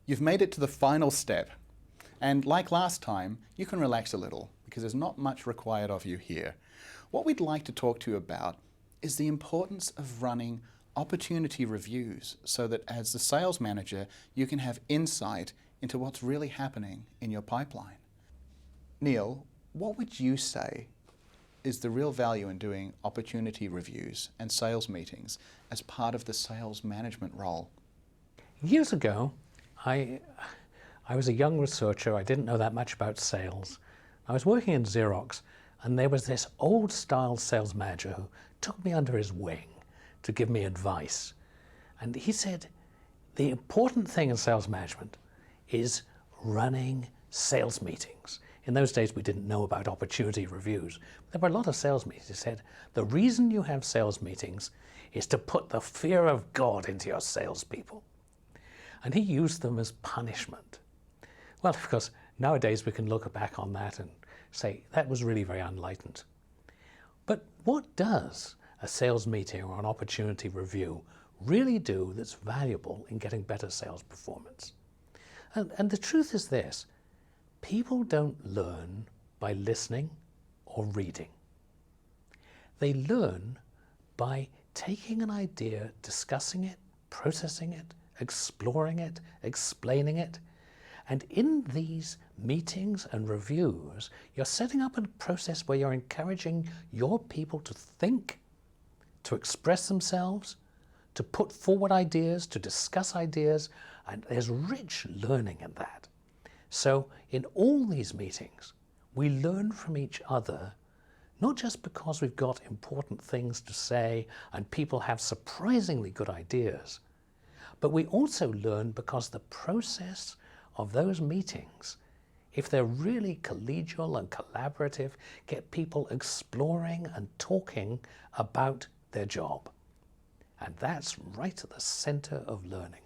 You've made it to the final step, and like last time, you can relax a little because there's not much required of you here. What we'd like to talk to you about is the importance of running opportunity reviews so that as the sales manager, you can have insight into what's really happening in your pipeline. Neil, what would you say is the real value in doing opportunity reviews and sales meetings as part of the sales management role? Years ago, I was a young researcher. I didn't know that much about sales. I was working in Xerox, and there was this old-style sales manager who took me under his wing to give me advice. And he said, the important thing in sales management is running sales meetings. In those days, we didn't know about opportunity reviews. There were a lot of sales meetings. He said, the reason you have sales meetings is to put the fear of God into your salespeople. And he used them as punishment. Well, of course, nowadays we can look back on that and say that was really very unenlightened. But what does a sales meeting or an opportunity review really do that's valuable in getting better sales performance? And the truth is this: people don't learn by listening or reading. They learn by taking an idea, discussing it, processing it, exploring it, explaining it. And in these meetings and reviews, you're setting up a process where you're encouraging your people to think, to express themselves, to put forward ideas, to discuss ideas, and there's rich learning in that. So in all these meetings, we learn from each other, not just because we've got important things to say and people have surprisingly good ideas, but we also learn because the process of those meetings, if they're really collegial and collaborative, get people exploring and talking about their job. And that's right at the center of learning.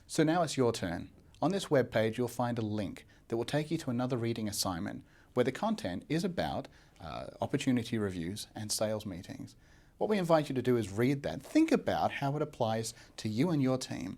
So now it's your turn. On this webpage, you'll find a link that will take you to another reading assignment where the content is about opportunity reviews and sales meetings. What we invite you to do is read that. Think about how it applies to you and your team.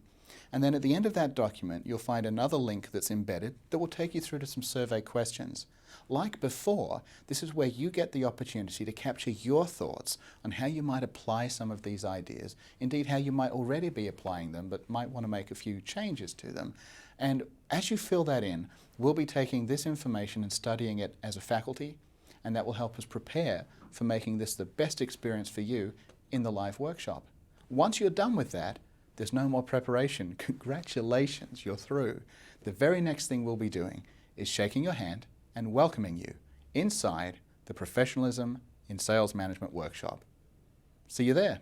And then at the end of that document, you'll find another link that's embedded that will take you through to some survey questions. Like before, this is where you get the opportunity to capture your thoughts on how you might apply some of these ideas, indeed how you might already be applying them but might want to make a few changes to them. And as you fill that in, we'll be taking this information and studying it as a faculty, and that will help us prepare for making this the best experience for you in the live workshop. Once you're done with that, there's no more preparation. Congratulations, you're through. The very next thing we'll be doing is shaking your hand and welcoming you inside the Professionalism in Sales Management workshop. See you there.